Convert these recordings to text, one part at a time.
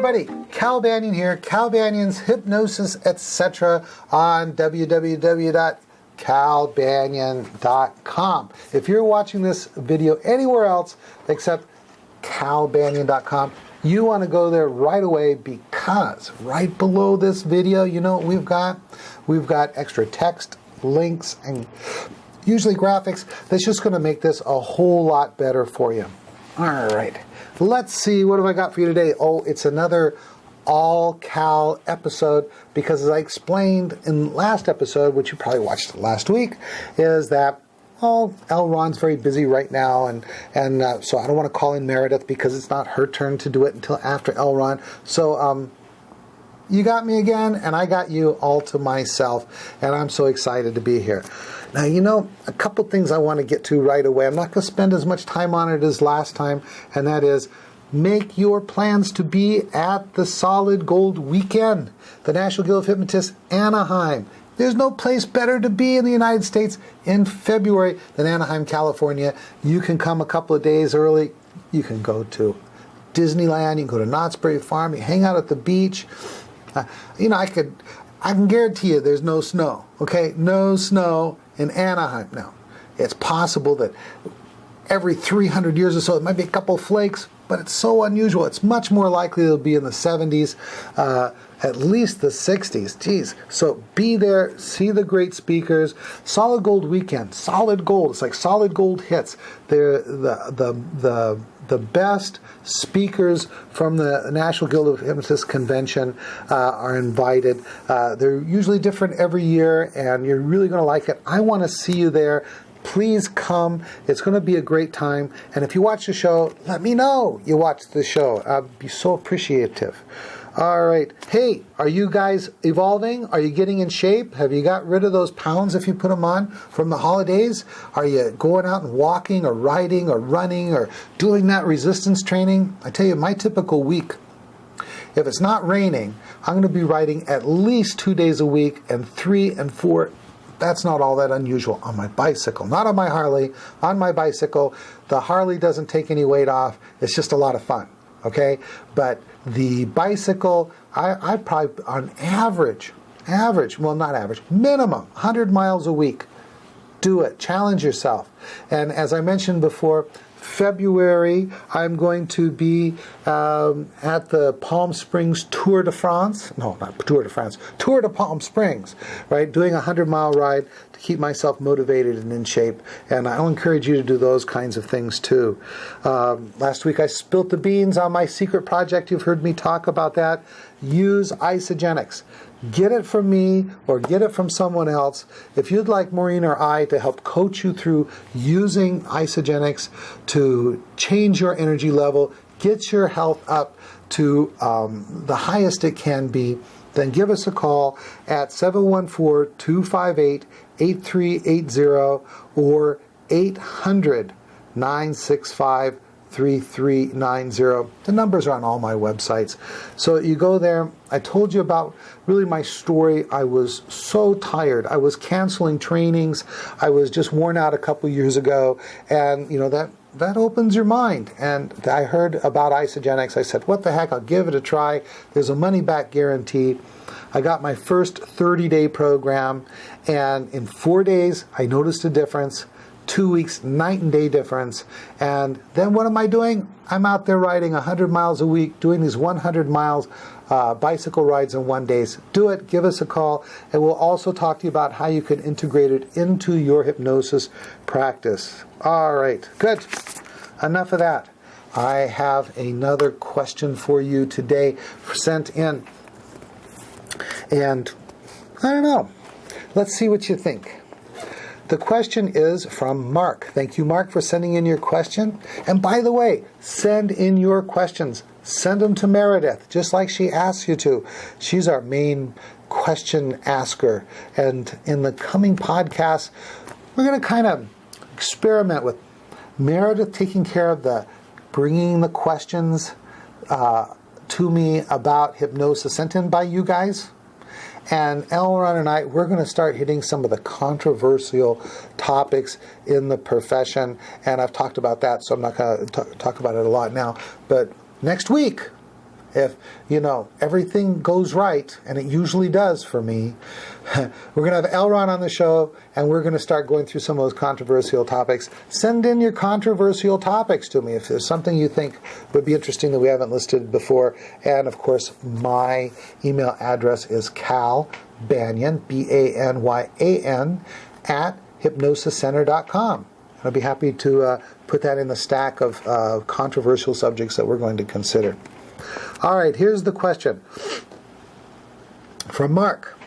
everybody, Cal Banyan here, Cal Banyan's Hypnosis, etc. on www.calbanyan.com. If you're watching this video anywhere else except calbanyan.com, you want to go there right away, because right below this video, you know what we've got? We've got extra text, links, and usually graphics that's just going to make this a whole lot better for you. All right, let's see, what have I got for you today? Oh, it's another all-Cal episode, because as I explained in last episode, which you probably watched last week, is that, well, Elronn's very busy right now, and so I don't want to call in Meredith because it's not her turn to do it until after Elronn. So you got me again, and I got you all to myself, and I'm so excited to be here. Now, you know, a couple things I want to get to right away. I'm not going to spend as much time on it as last time, and that is, make your plans to be at the Solid Gold Weekend, the National Guild of Hypnotists, Anaheim. There's no place better to be in the United States in February than Anaheim, California. You can come a couple of days early. You can go to Disneyland. You can go to Knott's Berry Farm. You hang out at the beach. You know, I can guarantee you there's no snow. Okay, no snow in Anaheim. Now, it's possible that every 300 years or so, it might be a couple flakes, but it's so unusual. It's much more likely it'll be in the 70s, at least the 60s. Geez. So be there, see the great speakers. Solid Gold Weekend. Solid Gold. It's like Solid Gold hits. They're the best speakers from the National Guild of Hypnotists Convention are invited. They're usually different every year, and you're really going to like it. I want to see you there. Please come. It's going to be a great time. And if you watch the show, let me know you watched the show. I'd be so appreciative. All right. Hey, are you guys evolving? Are you getting in shape? Have you got rid of those pounds if you put them on from the holidays? Are you going out and walking or riding or running or doing that resistance training? I tell you, my typical week, if it's not raining, I'm going to be riding at least 2 days a week, and 3 and 4. That's not all that unusual, on my bicycle. Not on my Harley, on my bicycle. The Harley doesn't take any weight off. It's just a lot of fun, okay? But the bicycle, I probably, on average, well, not average, minimum 100 miles a week. Do it. Challenge yourself. And as I mentioned before, February, I'm going to be at the Palm Springs Tour de France. No, not Tour de France. Tour de Palm Springs, right? Doing a 100-mile ride to keep myself motivated and in shape. And I'll encourage you to do those kinds of things too. Last week I spilt the beans on my secret project. You've heard me talk about that. Use Isagenix. Get it from me or get it from someone else. If you'd like Maureen or I to help coach you through using Isagenix to change your energy level, get your health up to the highest it can be, then give us a call at 714-258-8380 or 800-965-3390. The numbers are on all my websites. So you go there. I told you about really my story. I was so tired. I was canceling trainings. I was just worn out a couple years ago. And, you know, that opens your mind. And I heard about Isagenix. I said, what the heck? I'll give it a try. There's a money-back guarantee. I got my first 30-day program. And in 4 days, I noticed a difference. 2 weeks, night and day difference. And then what am I doing? I'm out there riding 100 miles a week, doing these 100 miles bicycle rides in 1 day. Do it, give us a call, and we'll also talk to you about how you can integrate it into your hypnosis practice. All right, good. Enough of that. I have another question for you today sent in. And I don't know. Let's see what you think. The question is from Mark. Thank you, Mark, for sending in your question. And by the way, send in your questions. Send them to Meredith, just like she asks you to. She's our main question asker. And in the coming podcasts, we're going to kind of experiment with Meredith taking care of the bringing the questions to me about hypnosis sent in by you guys. And Elronn and I, we're going to start hitting some of the controversial topics in the profession. And I've talked about that, so I'm not going to talk about it a lot now. But next week, if, everything goes right, and it usually does for me, we're going to have Elronn on the show, and we're going to start going through some of those controversial topics. Send in your controversial topics to me if there's something you think would be interesting that we haven't listed before. And, of course, my email address is Banyan, Banyan, at hypnosiscenter.com. I'll be happy to put that in the stack of controversial subjects that we're going to consider. All right, here's the question from Mark.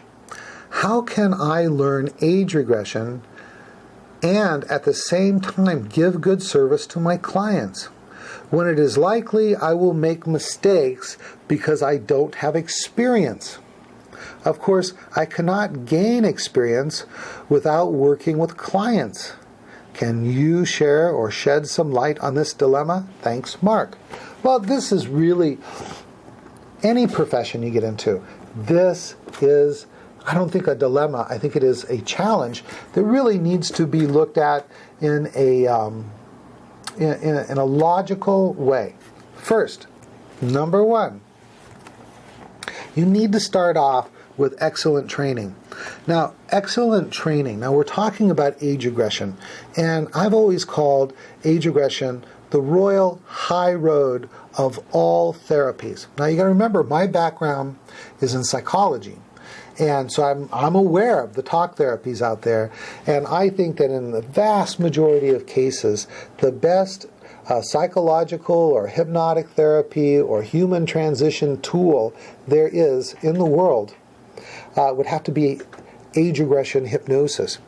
How can I learn age regression and at the same time give good service to my clients when it is likely I will make mistakes because I don't have experience? Of course, I cannot gain experience without working with clients. Can you share or shed some light on this dilemma? Thanks, Mark. Well, this is really any profession you get into. This is, I don't think, a dilemma. I think it is a challenge that really needs to be looked at in a logical way. First, number one, you need to start off with excellent training. Now, excellent training. Now, we're talking about age regression, and I've always called age regression the royal high road of all therapies. Now, you got to remember, my background is in psychology, and so I'm aware of the talk therapies out there, and I think that in the vast majority of cases, the best psychological or hypnotic therapy or human transition tool there is in the world would have to be age regression hypnosis.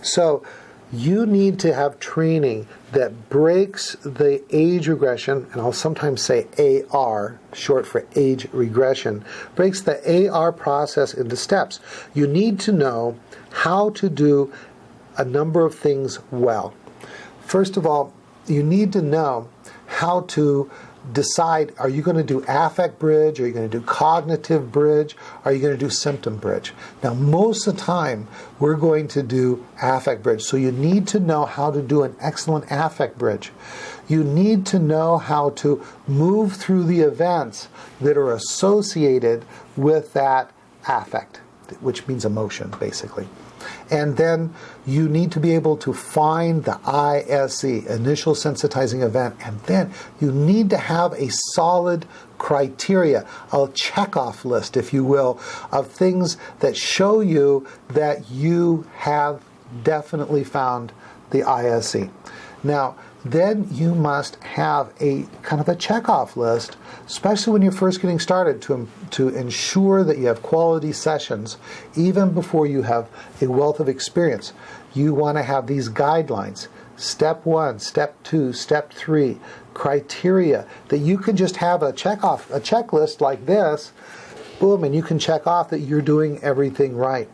So you need to have training that breaks the age regression, and I'll sometimes say AR, short for age regression, breaks the AR process into steps. You need to know how to do a number of things well. First of all, you need to know how to decide, are you going to do affect bridge, are you going to do cognitive bridge, are you going to do symptom bridge? Now, most of the time, we're going to do affect bridge. So you need to know how to do an excellent affect bridge. You need to know how to move through the events that are associated with that affect, which means emotion, basically. And then you need to be able to find the ISE, initial sensitizing event, and then you need to have a solid criteria, a checkoff list, if you will, of things that show you that you have definitely found the ISE. Now, then you must have a kind of a checkoff list, especially when you're first getting started, to ensure that you have quality sessions even before you have a wealth of experience. You want to have these guidelines, step 1, step 2, step 3, criteria that you can just have a checklist like this, boom, and you can check off that you're doing everything right.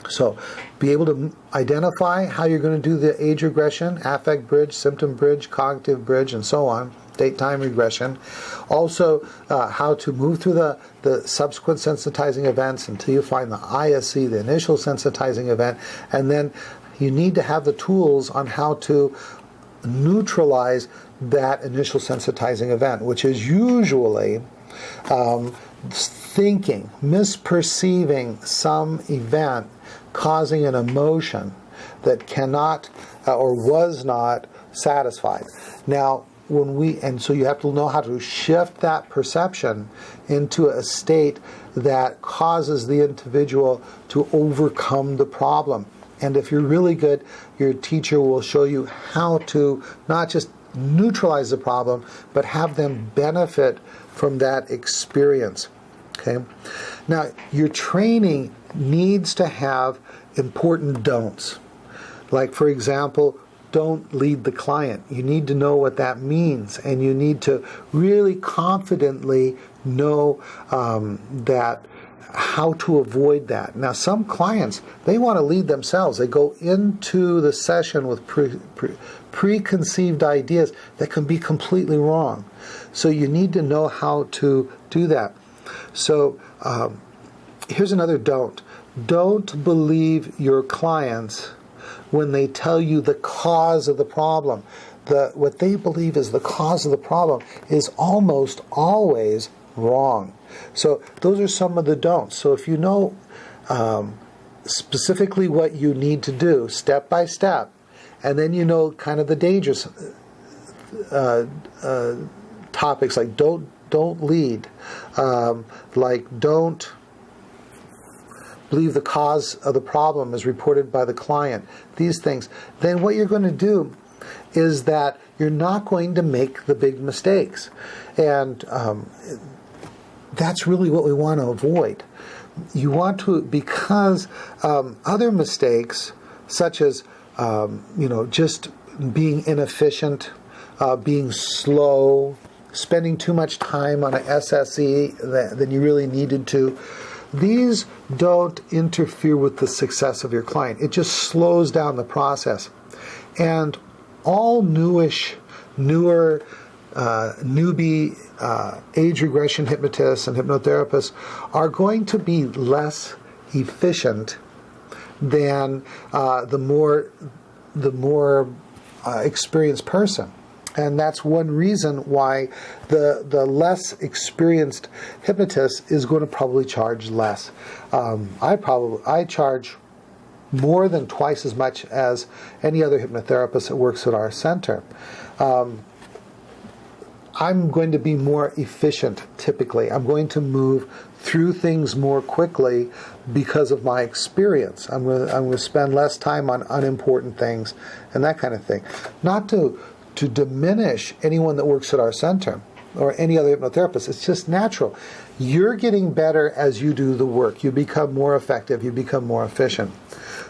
So be able to identify how you're going to do the age regression, affect bridge, symptom bridge, cognitive bridge, and so on, date-time regression. Also, how to move through the subsequent sensitizing events until you find the ISE, the initial sensitizing event, and then you need to have the tools on how to neutralize that initial sensitizing event, which is usually thinking, misperceiving some event causing an emotion that cannot or was not satisfied. Now, so you have to know how to shift that perception into a state that causes the individual to overcome the problem. And if you're really good, your teacher will show you how to not just neutralize the problem, but have them benefit from that experience. Okay? Now, your training needs to have important don'ts. Like, for example, don't lead the client. You need to know what that means, and you need to really confidently know that how to avoid that. Now, some clients, they want to lead themselves. They go into the session with preconceived ideas that can be completely wrong. So you need to know how to do that. So here's another don't. Don't believe your clients when they tell you the cause of the problem. what they believe is the cause of the problem is almost always wrong. So those are some of the don'ts. So if you know specifically what you need to do step by step, and then you know kind of the dangerous topics like don't lead, like don't believe the cause of the problem is reported by the client, these things, then what you're going to do is that you're not going to make the big mistakes. And that's really what we want to avoid. You want to, because other mistakes, such as just being inefficient, being slow, spending too much time on an SSE than you really needed to, these don't interfere with the success of your client. It just slows down the process. And all newer newbie age regression hypnotists and hypnotherapists are going to be less efficient than the more experienced person. And that's one reason why the less experienced hypnotist is going to probably charge less. I charge more than twice as much as any other hypnotherapist that works at our center. I'm going to be more efficient typically. I'm going to move through things more quickly because of my experience. I'm going to spend less time on unimportant things and that kind of thing. Not to diminish anyone that works at our center or any other hypnotherapist. It's just natural. You're getting better as you do the work. You become more effective. You become more efficient.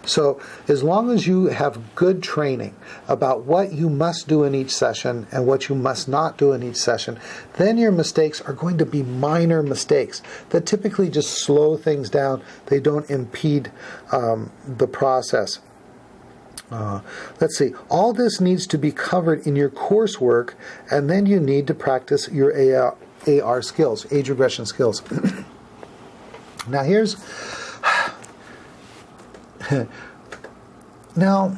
So as long as you have good training about what you must do in each session and what you must not do in each session, then your mistakes are going to be minor mistakes that typically just slow things down. They don't impede the process. Let's see. All this needs to be covered in your coursework, and then you need to practice your AR skills, age regression skills. Now now,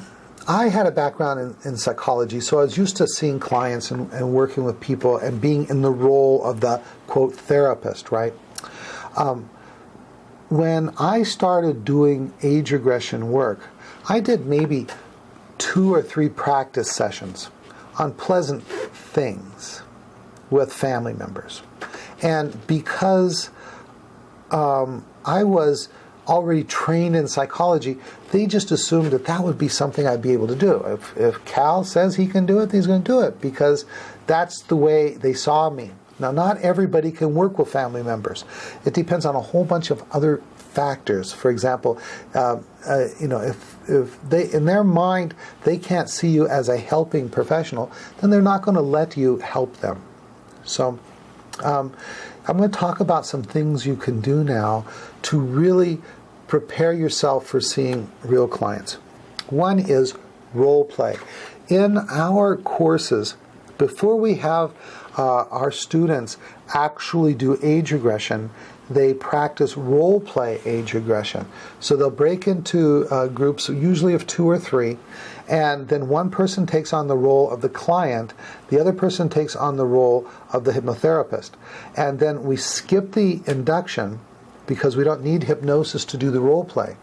I had a background in psychology, so I was used to seeing clients and working with people and being in the role of the, quote, therapist, right? When I started doing age regression work, I did maybe 2 or 3 practice sessions on pleasant things with family members. And because I was already trained in psychology, they just assumed that would be something I'd be able to do. If Cal says he can do it, he's going to do it, because that's the way they saw me. Now, not everybody can work with family members. It depends on a whole bunch of other factors. For example, if they, in their mind, they can't see you as a helping professional, then they're not going to let you help them. So I'm going to talk about some things you can do now to really prepare yourself for seeing real clients. One is role play. In our courses, before we have our students actually do age regression, they practice role play age regression. So they'll break into groups, usually of 2 or 3, and then one person takes on the role of the client, the other person takes on the role of the hypnotherapist. And then we skip the induction because we don't need hypnosis to do the role play.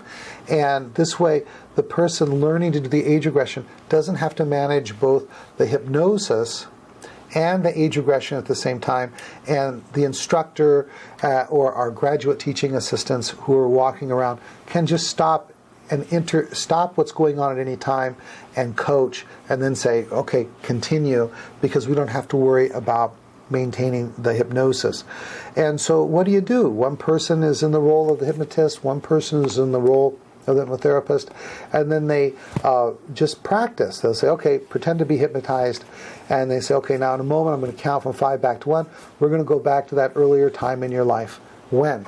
And this way, the person learning to do the age regression doesn't have to manage both the hypnosis and the age regression at the same time, and the instructor or our graduate teaching assistants who are walking around can just stop what's going on at any time and coach, and then say, okay, continue, because we don't have to worry about maintaining the hypnosis. And so what do? One person is in the role of the hypnotist, one person is in the role of the hypnotherapist, and then they just practice. They'll say, okay, pretend to be hypnotized, and they say, okay, now in a moment I'm going to count from 5 back to 1. We're going to go back to that earlier time in your life. When?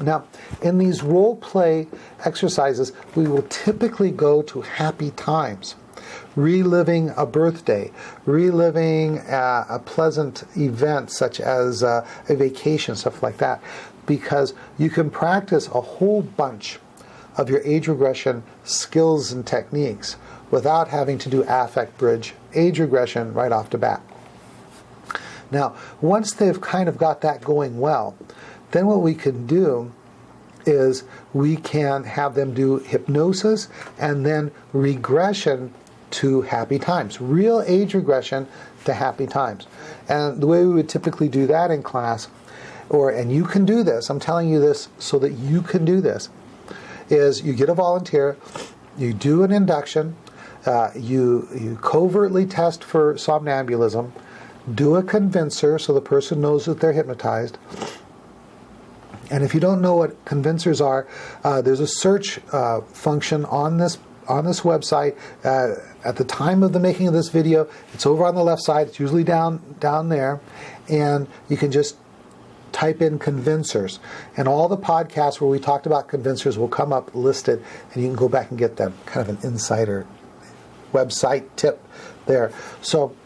Now, in these role play exercises, we will typically go to happy times, reliving a birthday, reliving a pleasant event such as a vacation, stuff like that, because you can practice a whole bunch of your age regression skills and techniques without having to do affect bridge age regression right off the bat. Now, once they've kind of got that going well, then what we can do is we can have them do hypnosis and then regression to happy times, real age regression to happy times. And the way we would typically do that in class, and you can do this, I'm telling you this so that you can do this, is you get a volunteer, you do an induction, you covertly test for somnambulism, do a convincer so the person knows that they're hypnotized. And if you don't know what convincers are, there's a search function on this website. At the time of the making of this video, it's over on the left side. It's usually down there, and you can just type in convincers, and all the podcasts where we talked about convincers will come up listed, and you can go back and get them. Kind of an insider website tip there. So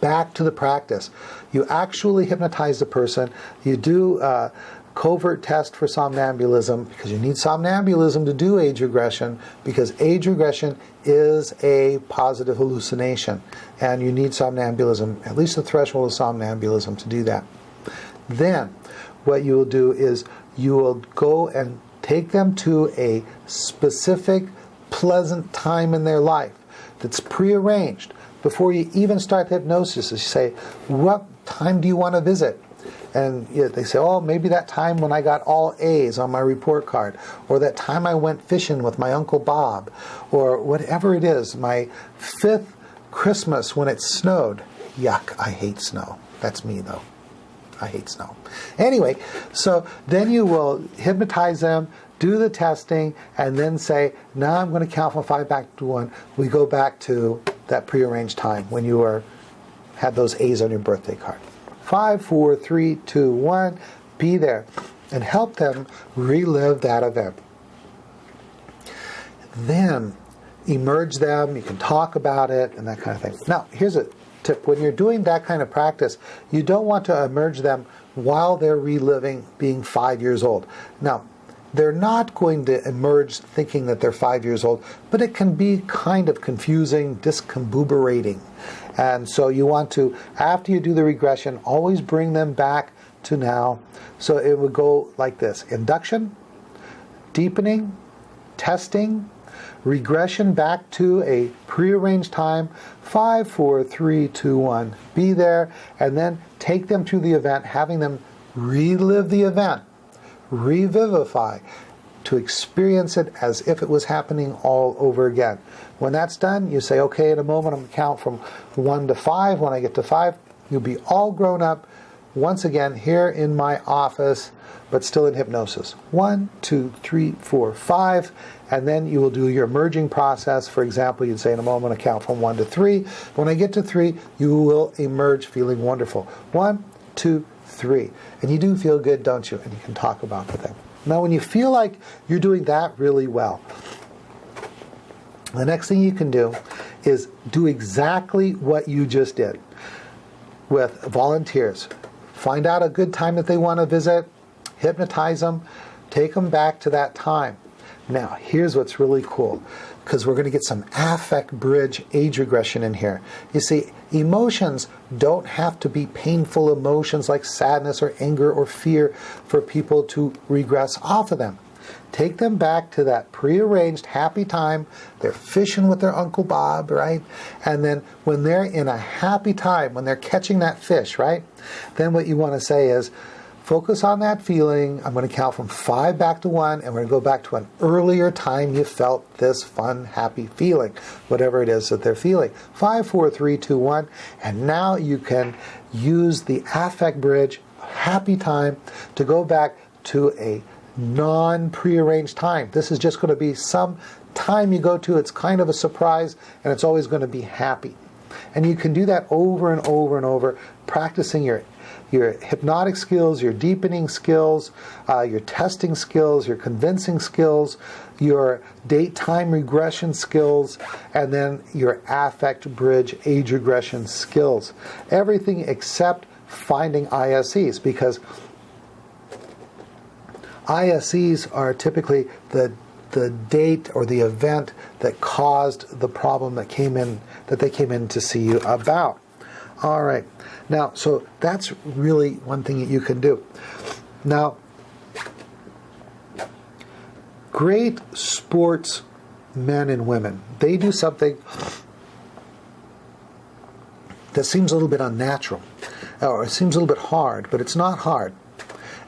back to the practice. You actually hypnotize the person. You do a covert test for somnambulism, because you need somnambulism to do age regression, because age regression is a positive hallucination, and you need somnambulism, at least the threshold of somnambulism, to do that. Then what you will do is you will go and take them to a specific pleasant time in their life that's prearranged. Before you even start the hypnosis, you say, what time do you want to visit? And they say, oh, maybe that time when I got all A's on my report card, or that time I went fishing with my Uncle Bob, or whatever it is, my 5th Christmas when it snowed. Yuck, I hate snow. That's me, though. I hate snow. Anyway, so then you will hypnotize them, do the testing, and then say, now I'm going to count from 5 back to 1. We go back to that prearranged time when you had those A's on your birthday card. 5, 4, 3, 2, 1, be there, and help them relive that event. Then emerge them, you can talk about it, and that kind of thing. Now, here's a tip. When you're doing that kind of practice, you don't want to emerge them while they're reliving being 5 years old. Now, they're not going to emerge thinking that they're 5 years old, but it can be kind of confusing, discombobulating. And so you want to, after you do the regression, always bring them back to now. So it would go like this: induction, deepening, testing, regression back to a prearranged time, 5, 4, 3, 2, 1. Be there, and then take them to the event, having them relive the event, revivify, to experience it as if it was happening all over again. When that's done, you say, okay, in a moment I'm going to count from 1 to 5. When I get to 5, you'll be all grown up once again here in my office, but still in hypnosis. 1, 2, 3, 4, 5, and then you will do your merging process. For example, you'd say in a moment, I count from 1 to 3. When I get to 3, you will emerge feeling wonderful. 1, 2, 3. And you do feel good, don't you? And you can talk about the thing. Now, when you feel like you're doing that really well, the next thing you can do is do exactly what you just did with volunteers. Find out a good time that they want to visit, hypnotize them, take them back to that time. Now, here's what's really cool, because we're going to get some affect bridge age regression in here. You see, emotions don't have to be painful emotions like sadness or anger or fear for people to regress off of them. Take them back to that prearranged happy time. They're fishing with their Uncle Bob, right? And then when they're in a happy time, when they're catching that fish, right? Then what you want to say is, focus on that feeling. I'm going to count from 5 back to 1, and we're going to go back to an earlier time you felt this fun, happy feeling, whatever it is that they're feeling. 5, 4, 3, 2, 1. And now you can use the affect bridge, happy time, to go back to a non-prearranged time. This is just going to be some time you go to. It's kind of a surprise, and it's always going to be happy. And you can do that over and over and over, practicing your hypnotic skills, your deepening skills, your testing skills, your convincing skills, your date-time regression skills, and then your affect bridge age regression skills. Everything except finding ISEs, because ISEs are typically the date or the event that caused the problem that they came in to see you about. All right. Now, so that's really one thing that you can do. Now, great sports men and women, they do something that seems a little bit unnatural, or it seems a little bit hard, but it's not hard.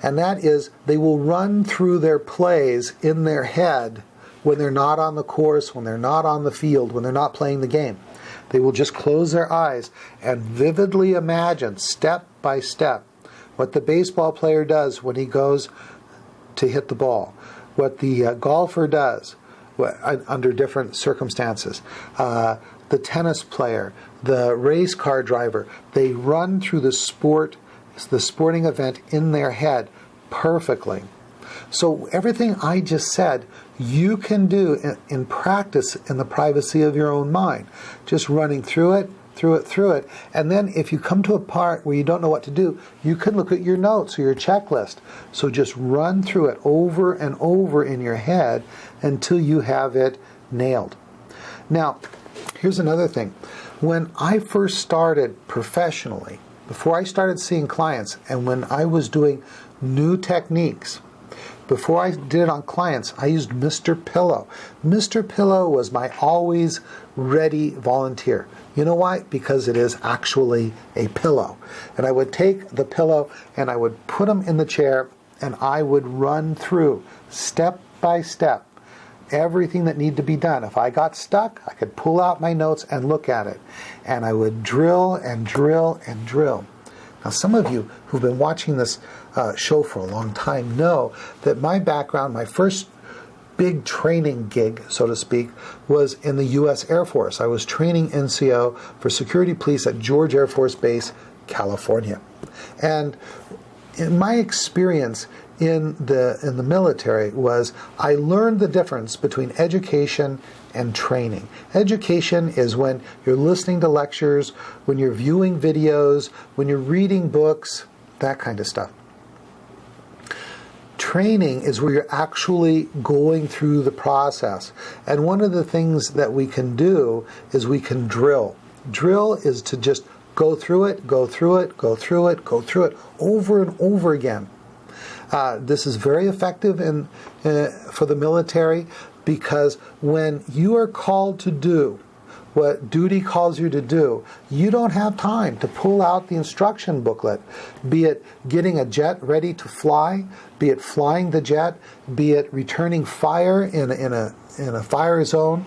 And that is, they will run through their plays in their head when they're not on the course, when they're not on the field, when they're not playing the game. They will just close their eyes and vividly imagine, step by step, what the baseball player does when he goes to hit the ball, what the golfer does under different circumstances, the tennis player, the race car driver. They run through the sporting event in their head perfectly. So everything I just said, you can do in practice in the privacy of your own mind. Just running through it. And then if you come to a part where you don't know what to do, you can look at your notes or your checklist. So just run through it over and over in your head until you have it nailed. Now, here's another thing. When I first started professionally, before I started seeing clients, and when I was doing new techniques, before I did it on clients, I used Mr. Pillow. Mr. Pillow was my always ready volunteer. You know why? Because it is actually a pillow. And I would take the pillow and I would put them in the chair and I would run through step by step everything that needed to be done. If I got stuck, I could pull out my notes and look at it. And I would drill and drill and drill. Now, some of you who've been watching this show for a long time know that my background, my first big training gig, so to speak, was in the U.S. Air Force. I was training NCO for security police at George Air Force Base, California. And in my experience in the military was I learned the difference between education and training. Education is when you're listening to lectures, when you're viewing videos, when you're reading books, that kind of stuff. Training is where you're actually going through the process. And one of the things that we can do is we can drill. Drill is to just go through it over and over again. This is very effective for the military because when you are called to do what duty calls you to do, you don't have time to pull out the instruction booklet, be it getting a jet ready to fly, be it flying the jet, be it returning fire in a fire zone.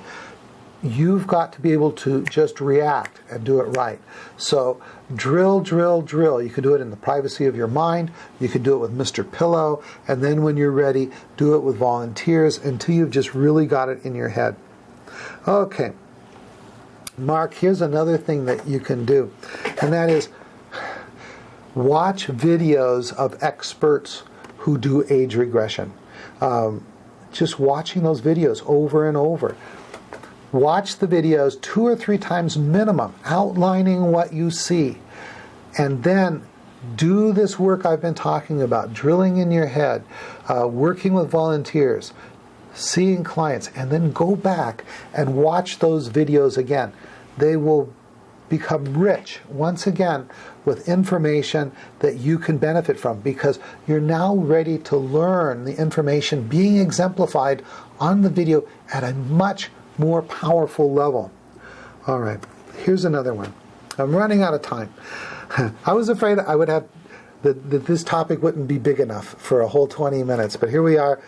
You've got to be able to just react and do it right. So drill. You can do it in the privacy of your mind. You can do it with Mr. Pillow. And then when you're ready, do it with volunteers until you've just really got it in your head. Okay. Mark, here's another thing that you can do. And that is watch videos of experts who do age regression. Just watching those videos over and over. Watch the videos 2 or 3 times minimum, outlining what you see. And then do this work I've been talking about, drilling in your head, working with volunteers, seeing clients, and then go back and watch those videos again. They will become rich, once again, with information that you can benefit from because you're now ready to learn the information being exemplified on the video at a much more powerful level. All right, here's another one. I'm running out of time. I was afraid I would have that this topic wouldn't be big enough for a whole 20 minutes, but here we are,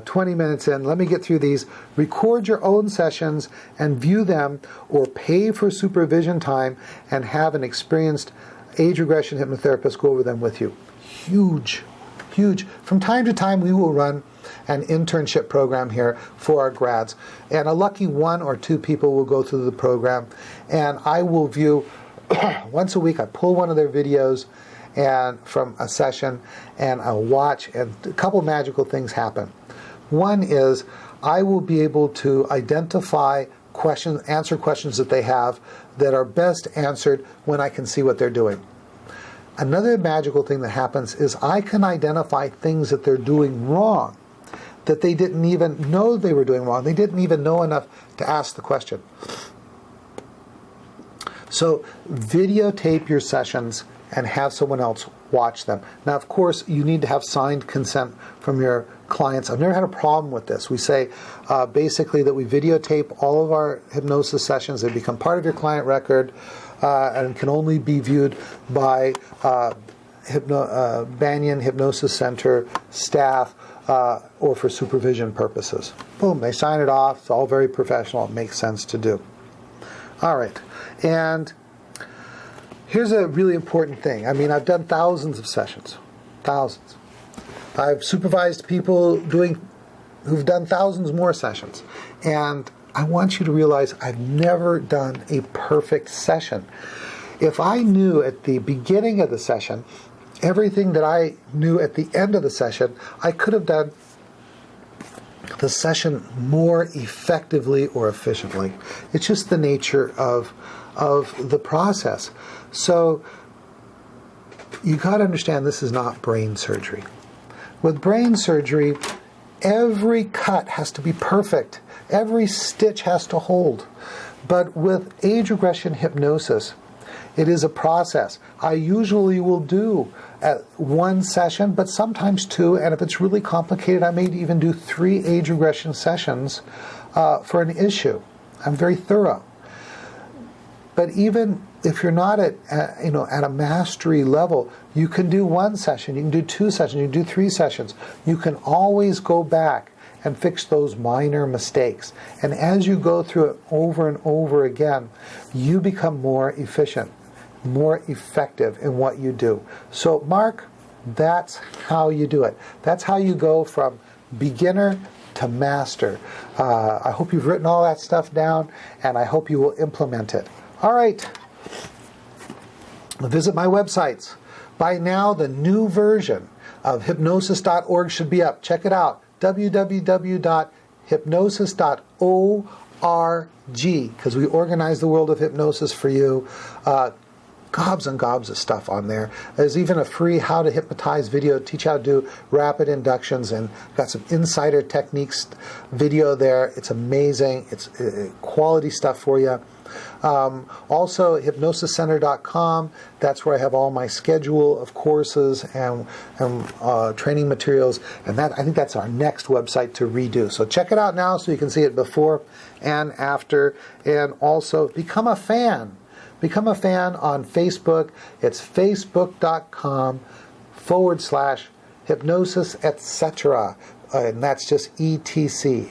20 minutes in. Let me get through these. Record your own sessions and view them, or pay for supervision time and have an experienced age regression hypnotherapist go over them with you. Huge. From time to time, we will run an internship program here for our grads, and a lucky 1 or 2 people will go through the program, and I will view once a week. I pull one of their videos and from a session, and I'll watch, and a couple magical things happen. One is I will be able to identify answer questions that they have that are best answered when I can see what they're doing. Another magical thing that happens is I can identify things that they're doing wrong that they didn't even know they were doing wrong. They didn't even know enough to ask the question. So videotape your sessions and have someone else watch them. Now, of course, you need to have signed consent from your clients. I've never had a problem with this. We say basically that we videotape all of our hypnosis sessions. They become part of your client record and can only be viewed by Banyan Hypnosis Center staff or for supervision purposes. Boom, they sign it off. It's all very professional. It makes sense to do. All right, and here's a really important thing. I mean, I've done thousands of sessions, thousands. I've supervised people who've done thousands more sessions, and I want you to realize I've never done a perfect session. If I knew at the beginning of the session everything that I knew at the end of the session, I could have done the session more effectively or efficiently. It's just the nature of the process. So you got to understand this is not brain surgery. With brain surgery, every cut has to be perfect. Every stitch has to hold. But with age regression hypnosis, it is a process. I usually will do one session, but sometimes two, and if it's really complicated, I may even do 3 age regression sessions for an issue. I'm very thorough. But even if you're not at a mastery level, you can do 1 session, you can do 2 sessions, you can do 3 sessions. You can always go back and fix those minor mistakes. And as you go through it over and over again, you become more efficient, more effective in what you do. So, Mark, that's how you do it. That's how you go from beginner to master. I hope you've written all that stuff down, and I hope you will implement it. All right. Visit my websites. By now, the new version of hypnosis.org should be up. Check it out. www.hypnosis.org, because we organize the world of hypnosis for you. Gobs and gobs of stuff on there. There's even a free how to hypnotize video, teach how to do rapid inductions, and got some insider techniques video there. It's amazing. It's quality stuff for you. Also, hypnosiscenter.com. That's where I have all my schedule of courses and training materials. And I think that's our next website to redo. So check it out now so you can see it before and after. And also, become a fan. Become a fan on Facebook. It's facebook.com/hypnosis, etc. And that's just ETC.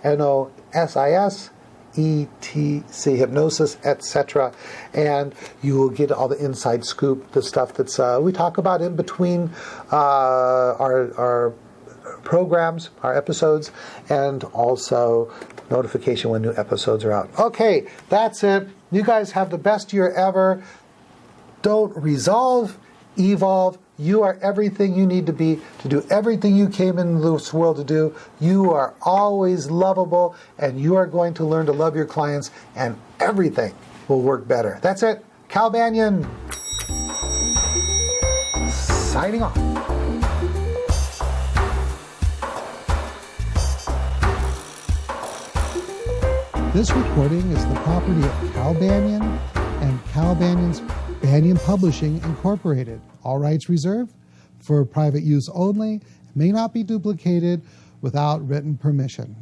HYPNOSIS. ETC, hypnosis, etc. And you will get all the inside scoop, the stuff that's we talk about in between our programs, our episodes, and also notification when new episodes are out. Okay, that's it. You guys have the best year ever. Don't resolve, evolve. You are everything you need to be to do everything you came in this world to do. You are always lovable, and you are going to learn to love your clients, and everything will work better. That's it. Cal Banyan, signing off. This recording is the property of Cal Banyan and Cal Banyan's Banyan Publishing, Incorporated. All rights reserved for private use only. May not be duplicated without written permission.